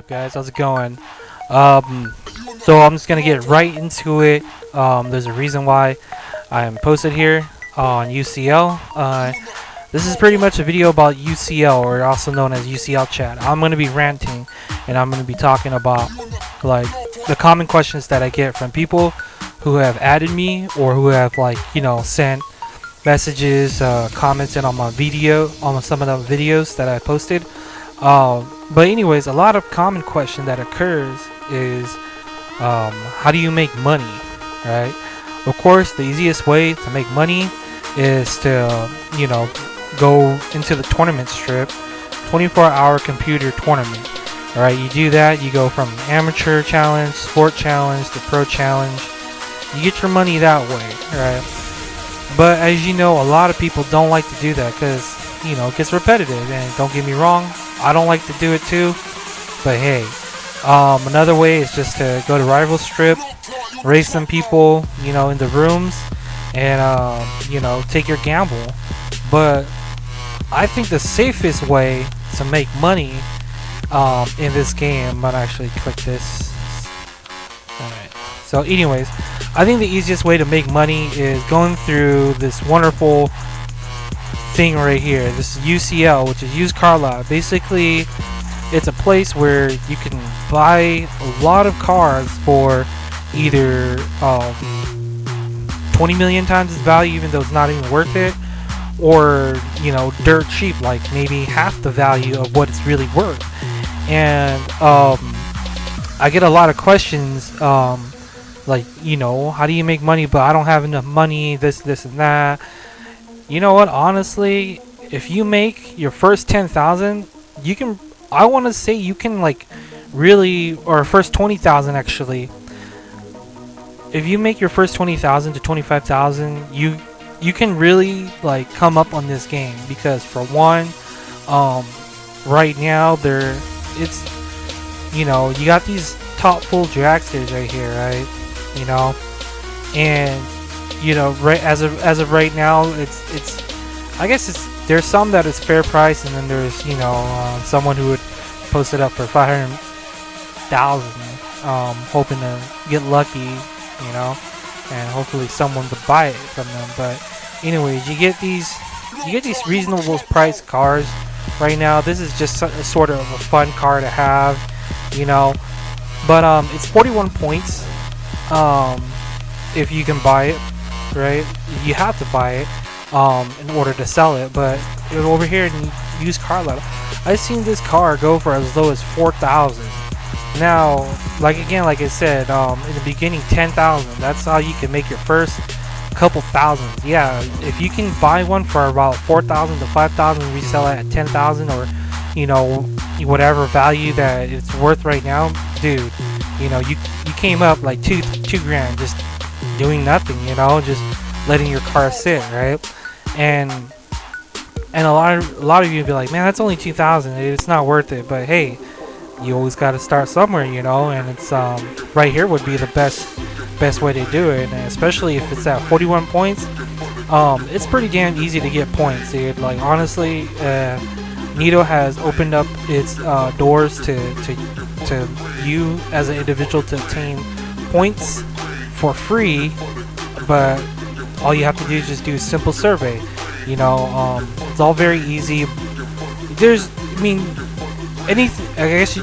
up, guys? How's it going? So I'm just gonna get right into it. There's a reason why I'm posted here on UCL. This is pretty much a video about UCL, or also known as UCL chat. I'm gonna be ranting, and I'm gonna be talking about like the common questions that I get from people who have added me or who have sent messages, commented on my video, on some of the videos that I posted. But anyways, a lot of common question that occurs is how do you make money, right? Of course, the easiest way to make money is to go into the tournament strip, 24-hour computer tournament. All right, you do that, you go from amateur challenge, sport challenge to pro challenge. You get your money that way, right? But as you know, a lot of people don't like to do that because it gets repetitive. And don't get me wrong, I don't like to do it too. But hey, another way is just to go to rival strip, race some people, in the rooms, and take your gamble. But I think the safest way to make money in this game, I'm gonna actually click this. Alright. So anyways, I think the easiest way to make money is going through this wonderful thing right here. This is UCL, which is used car lot. Basically, it's a place where you can buy a lot of cars for either 20 million times its value, even though it's not even worth it, or dirt cheap, like maybe half the value of what it's really worth. And I get a lot of questions like, how do you make money, but I don't have enough money, this and that. You know what, honestly, if you make your first 10,000, you can, I want to say you can really, or first 20,000 actually. If you make your first 20,000 to 25,000, you can really come up on this game, because for one, right now you got these top full dragsters right here, right? And right as of right now, it's I guess there's some that is fair price, and then there's someone who would post it up for 500,000, hoping to get lucky, and hopefully someone to buy it from them. But anyways, you get these reasonable price cars right now. This is just sort of a fun car to have, but it's 41 points if you can buy it, right? You have to buy it in order to sell it. But over here in used car lot, I've seen this car go for as low as 4,000. Now, like I said, in the beginning, 10,000. That's how you can make your first couple thousand. Yeah, if you can buy one for about 4,000 to 5,000, resell it at 10,000, or whatever value that it's worth right now, dude, you came up like two grand just doing nothing, just letting your car sit, right? And a lot of you would be like, man, that's only 2,000, it's not worth it. But hey, you always got to start somewhere, and it's right here would be the best way to do it. And especially if it's at 41 points, it's pretty damn easy to get points, dude. Like, honestly, Nitto has opened up its doors to you as an individual to obtain points for free, but all you have to do is just do a simple survey. It's all very easy. There's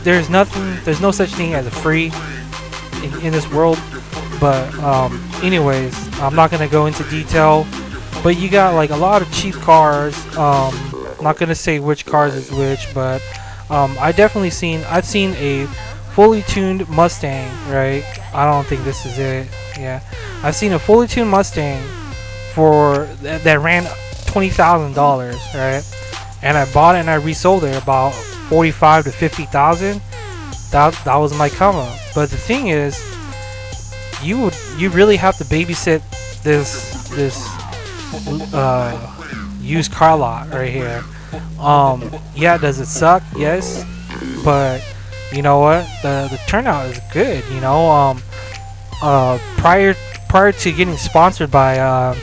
there's no such thing as a free in this world. But anyways, I'm not gonna go into detail, but you got a lot of cheap cars. I'm not gonna say which cars is which, but I've seen a fully tuned Mustang, right? I don't think this is it. Yeah, I've seen a fully tuned Mustang that ran $20,000, right? And I bought it and I resold it about 45 to 50,000. That was my come up. But the thing is, you really have to babysit this used car lot right here. Yeah, does it suck? Yes, but you know what? The turnout is good. Prior to getting sponsored by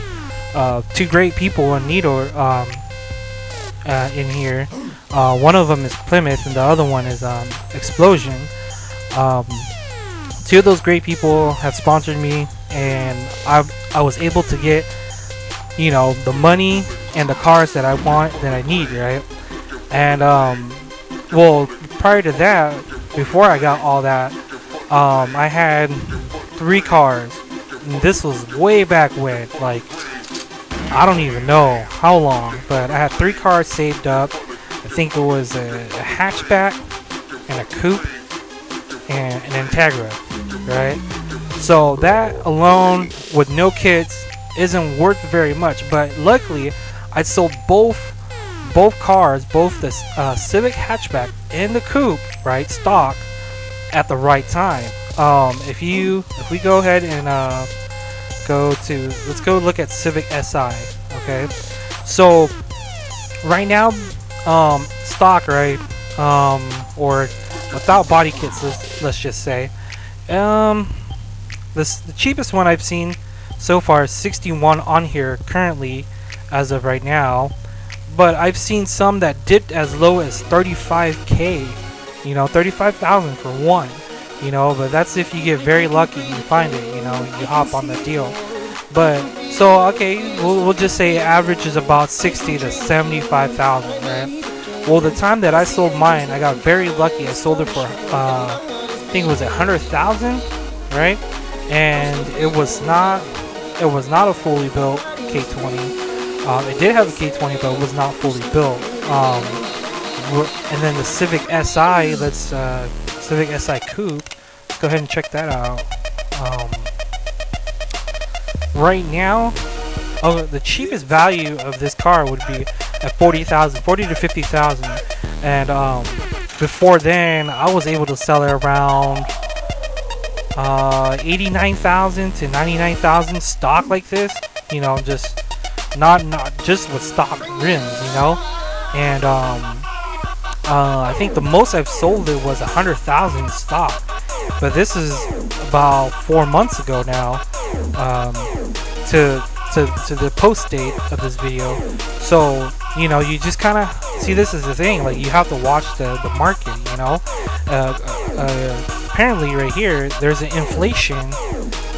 two great people in Nitto in here, One of them is Plymouth, and the other one is Explosion. Um, Two of those great people have sponsored me, and I was able to get, you know, the money and the cars that I want, that I need, right? And well, prior to that, before I got all that, I had 3 cars. And this was way back when, like, I don't even know how long, but I had 3 cars saved up. I think it was a hatchback and a coupe and an Integra, right? So that alone, with no kids, isn't worth very much. But luckily, I sold both cars, both the Civic hatchback and the coupe, right, stock, at the right time. If we go ahead and let's go look at Civic Si. Okay, so right now, stock, right, or without body kits, let's just say, the cheapest one I've seen so far is 61 on here currently, as of right now. But I've seen some that dipped as low as 35k, you know, 35,000 for one, you know. But that's if you get very lucky, you find it, you know, you hop on the deal. But so okay, we'll just say average is about 60 to 75,000, right? Well, the time that I sold mine, I got very lucky. I sold it for I think it was 100,000, right? And it was not a fully built K20. It did have a K20, but it was not fully built. And then the Civic Si, Civic Si Coupe. Let's go ahead and check that out. Right now, the cheapest value of this car would be at 40,000, 40 to 50,000. And before then, I was able to sell it around 89,000 to 99,000 stock like this. You know, just not just with stock rims, you know. And I think the most I've sold it was 100,000 stock. But this is about 4 months ago now, to the post date of this video. So, you know, you just kind of see, this is the thing, like, you have to watch the market, you know. Apparently right here there's an inflation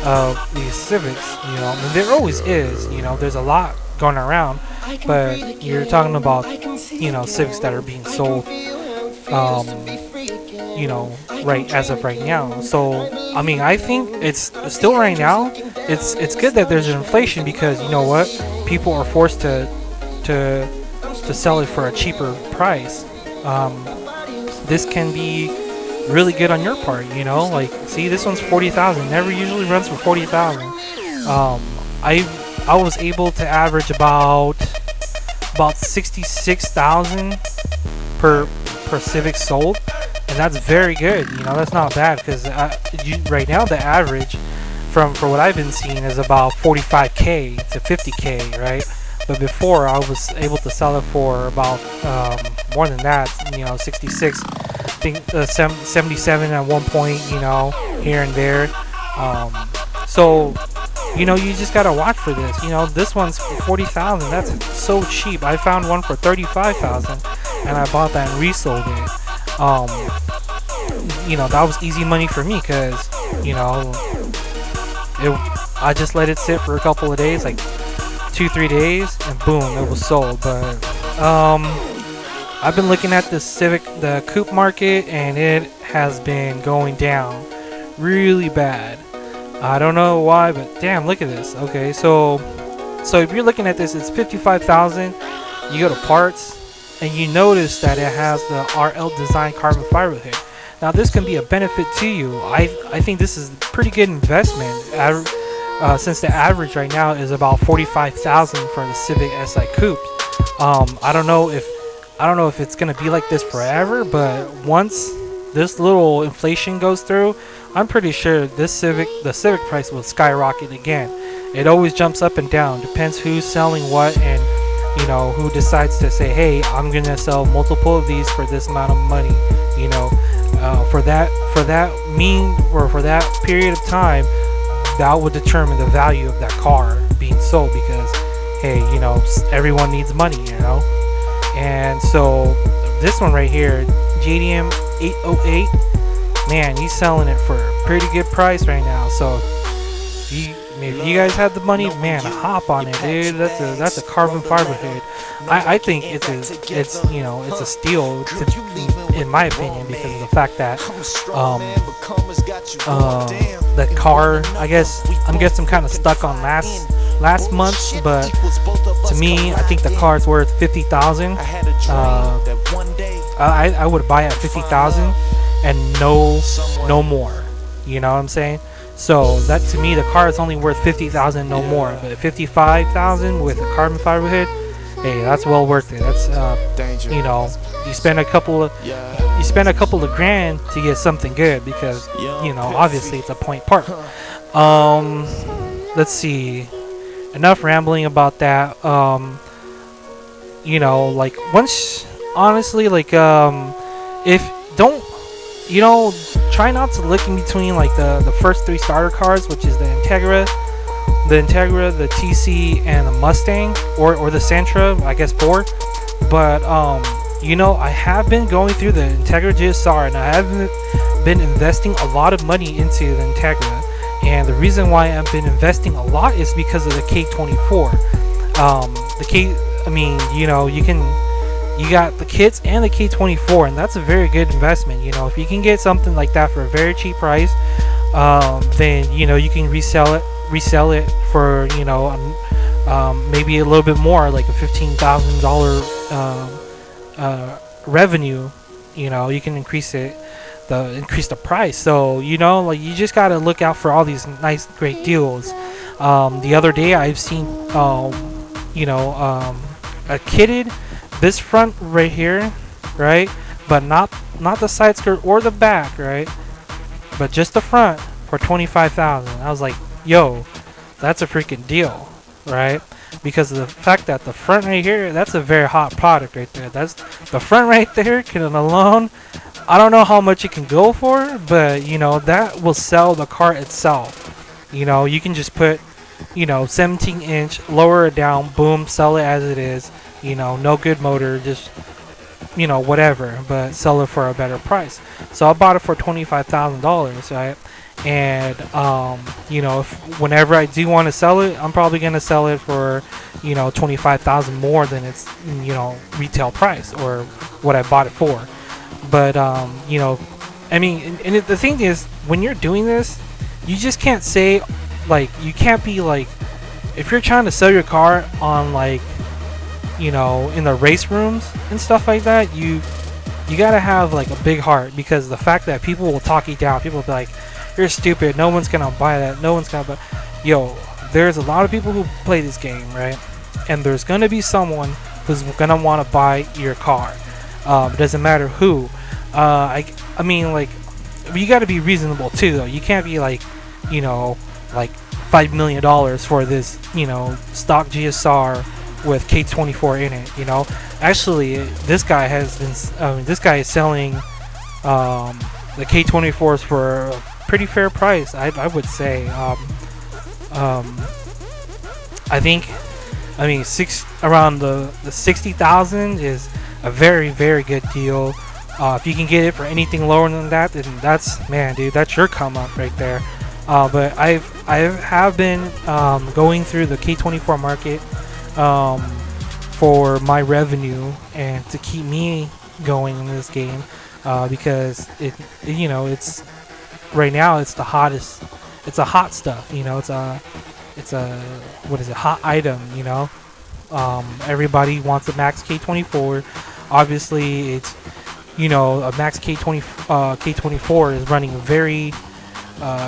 of these Civics, you know. I mean, there always is, you know, there's a lot going around, but you're talking about, you know, Civics that are being sold, you know, right as of right now. So I mean, I think it's still right now, it's good that there's an inflation, because you know what, people are forced to sell it for a cheaper price. This can be really good on your part, you know. Like, see, this one's 40,000. Never usually runs for 40,000. I was able to average about 66,000 per Civic sold, and that's very good. You know, that's not bad, because right now the average for what I've been seeing is about 45k to 50k, right? But before, I was able to sell it for about more than that, you know, 66, I think 77 at one point, you know, here and there. So, you know, you just gotta watch for this. You know, this one's for 40,000. That's so cheap. I found one for 35,000, and I bought that and resold it. You know, that was easy money for me, because, you know, I just let it sit for a couple of days, like 2-3 days, and boom, it was sold. But I've been looking at the Civic, the coupe market, and it has been going down really bad. I don't know why, but damn, look at this. Okay, so if you're looking at this, it's 55,000. You go to parts, and you notice that it has the RL Design carbon fiber hood. Now, this can be a benefit to you. I think this is a pretty good investment, since the average right now is about 45,000 for the Civic Si Coupe. I don't know if it's gonna be like this forever, but once this little inflation goes through, I'm pretty sure the Civic price will skyrocket again. It always jumps up and down, depends who's selling what, and you know, who decides to say, hey, I'm gonna sell multiple of these for this amount of money. You know, for that period of time, that would determine the value of that car being sold, because hey, you know, everyone needs money, you know. And so this one right here, JDM 808, man, he's selling it for a pretty good price right now. So if you guys have the money, man, hop on it, dude. That's a carbon fiber hood. I think it's a steal in my opinion, because of the fact that the car, I guess I'm kind of stuck on last month, but to me, I think the car is worth 50,000. I would buy it at 50,000 and no more. You know what I'm saying? So that, to me, the car is only worth 50,000, no more. But 55,000 with a carbon fiber hood, hey, that's well worth it. That's you know, you spend a couple of grand to get something good, because you know, obviously it's a point part. Let's see. Enough rambling about that. You know, like, once, honestly, like, try not to look in between like the first 3 starter cars, which is the Integra, the TC, and the Mustang, or the Sentra, I guess 4. But you know, I have been going through the Integra GSR, and I have been investing a lot of money into the Integra. And the reason why I've been investing a lot is because of the K24. I mean, you know, you got the kits and the K24, and that's a very good investment. You know, if you can get something like that for a very cheap price, then you know, you can resell it for, you know, maybe a little bit more, like a $15,000 revenue. You know, you can increase the price. So, you know, like, you just gotta look out for all these nice, great deals. The other day I've seen you know, a kitted this front right here, right, but not the side skirt or the back, right, but just the front, for 25,000. I was like, yo, that's a freaking deal, right? Because of the fact that the front right here, that's a very hot product right there. That's the front right there, can alone, I don't know how much it can go for, but you know, that will sell the car itself. You know, you can just put, you know, 17-inch, lower it down, boom, sell it as it is. You know, no good motor, just, you know, whatever, but sell it for a better price. So I bought it for $25,000, right? And you know, whenever I do want to sell it, I'm probably gonna sell it for, you know, 25,000 more than its, you know, retail price, or what I bought it for. But you know, I mean, and the thing is, when you're doing this, you just can't say, like, you can't be like, if you're trying to sell your car on, like, you know, in the race rooms and stuff like that, you gotta have like a big heart, because the fact that people will talk you down, people will be like, you're stupid, no one's gonna buy that, no one's gonna buy. Yo, there's a lot of people who play this game, right? And there's gonna be someone who's gonna want to buy your car. It doesn't matter who. I mean, like, you gotta be reasonable too, though. You can't be like, you know, like $5 million for this, you know, stock GSR with K24 in it. You know, actually, this guy has been, this guy is selling the K24s for a pretty fair price, I would say. I think, I mean, around the 60,000 is a very, very good deal. If you can get it for anything lower than that, then that's, man, dude, that's your come up right there. But I have been going through the K24 market for my revenue and to keep me going in this game, because you know, it's right now, it's the hottest, it's a hot stuff, you know, it's a what is it, hot item, you know. Everybody wants a Max K24. Obviously, it's, you know, a Max K24 is running a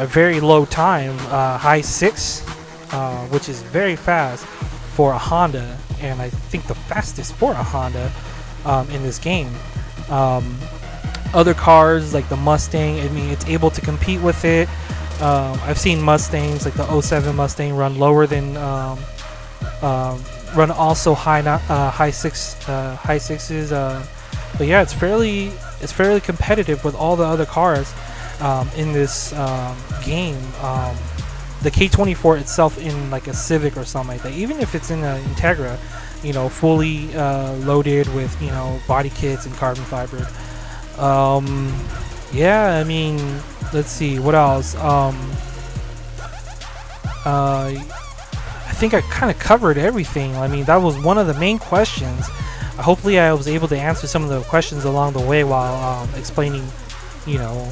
very low time, high 6, which is very fast for a Honda, and I think the fastest for a Honda in this game. Other cars like the Mustang, I mean, it's able to compete with it. I've seen Mustangs like the 07 Mustang run lower than run also high sixes. But yeah, it's fairly competitive with all the other cars in this game. The K24 itself in like a Civic or something like that, even if it's in an Integra, you know, fully loaded with, you know, body kits and carbon fiber. Yeah, I mean, let's see what else. I think I kind of covered everything. I mean, that was one of the main questions. Hopefully I was able to answer some of the questions along the way while explaining, you know,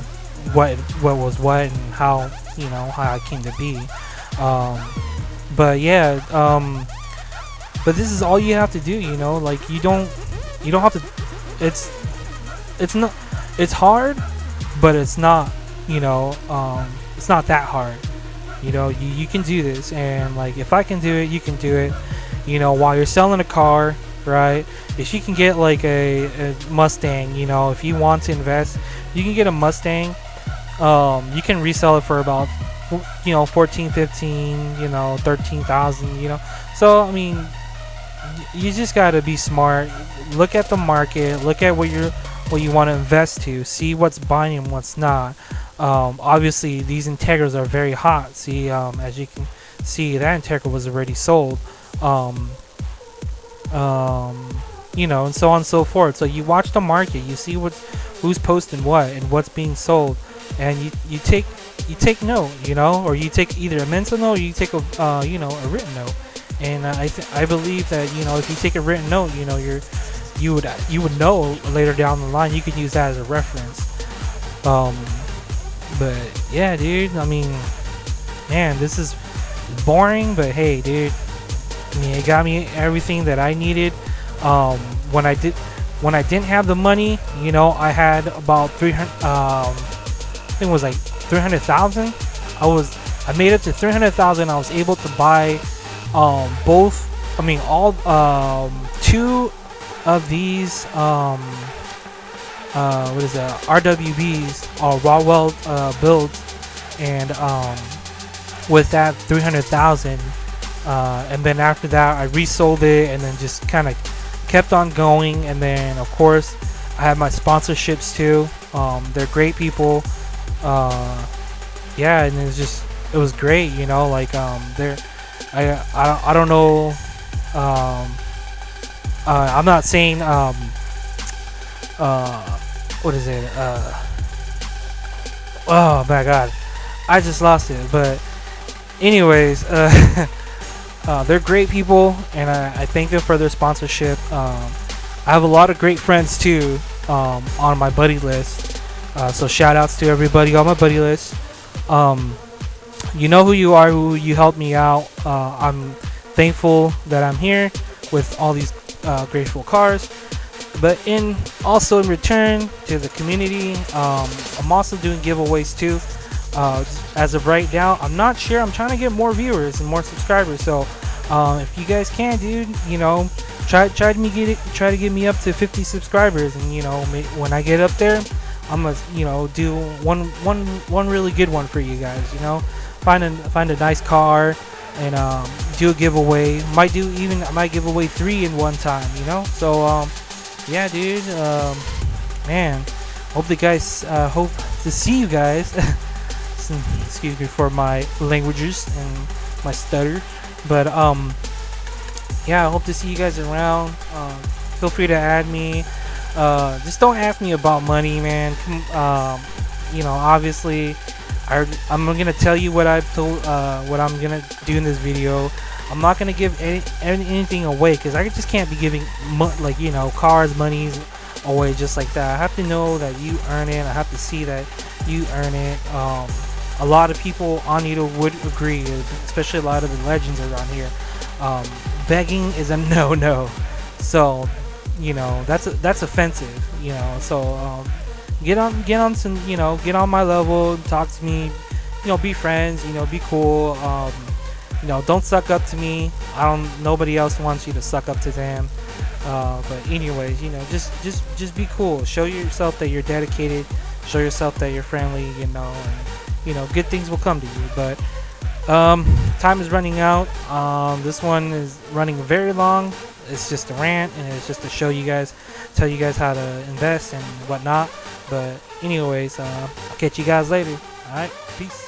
what was what and how, you know, how I came to be. But yeah, but this is all you have to do, you know, like you don't have to, it's not, it's hard, but it's not, you know, it's not that hard. You know, you can do this, and like if I can do it, you can do it. You know, while you're selling a car, right? If you can get like a Mustang, you know, if you want to invest, you can get a Mustang. You can resell it for about, you know, 14, 15, you know, 13,000, you know. So I mean, you just gotta be smart. Look at the market. Look at what you want to invest to. See what's buying and what's not. Obviously, these Integras are very hot. See, as you can see, that Integra was already sold. You know, and so on and so forth. So you watch the market. You see who's posting what and what's being sold, and you take note. You know, or you take either a mental note or you take a you know, a written note. And I believe that, you know, if you take a written note, you know, you would know later down the line. You can use that as a reference. But yeah, dude, I mean, man, this is boring, but hey, dude, I mean, it got me everything that I needed. When I didn't have the money, you know, I had about 300, I think it was like 300,000. I made it to 300,000. I was able to buy two of these what is that, RWBs, or Rawwell builds, and with that 300,000, and then after that I resold it, and then just kind of kept on going. And then of course I have my sponsorships too. They're great people. Yeah, and it was great, you know, like I don't know, I'm not saying what is it, oh my god, I just lost it. But anyways, they're great people, and I thank them for their sponsorship. I have a lot of great friends too, on my buddy list, so shout outs to everybody on my buddy list. You know who you are, who you helped me out. I'm thankful that I'm here with all these grateful cars. But also in return to the community, I'm also doing giveaways too. As of right now, I'm not sure. I'm trying to get more viewers and more subscribers. So if you guys can, dude, you know, try to get me up to 50 subscribers, and you know, when I get up there, I'm gonna, you know, do one really good one for you guys. You know, find a nice car and do a giveaway. I might give away 3 in one time. You know, so yeah, dude. Man, hope to see you guys. Excuse me for my languages and my stutter, but yeah, I hope to see you guys around. Feel free to add me. Just don't ask me about money, man. You know, obviously, I'm gonna tell you what I've told, what I'm gonna do in this video. I'm not gonna give anything away, because I just can't be giving like, you know, cars, monies away just like that. I have to know that you earn it. I have to see that you earn it. A lot of people on Nitto would agree, especially a lot of the legends around here. Begging is a no-no. So, you know, that's offensive. You know, so get on some, you know, get on my level, talk to me. You know, be friends. You know, be cool. You know, don't suck up to me. Nobody else wants you to suck up to them. But anyways, you know, just be cool. Show yourself that you're dedicated. Show yourself that you're friendly. You know, and you know, good things will come to you. But time is running out. This one is running very long. It's just a rant, and it's just to show you guys, tell you guys how to invest and whatnot. But anyways, I'll catch you guys later. All right, peace.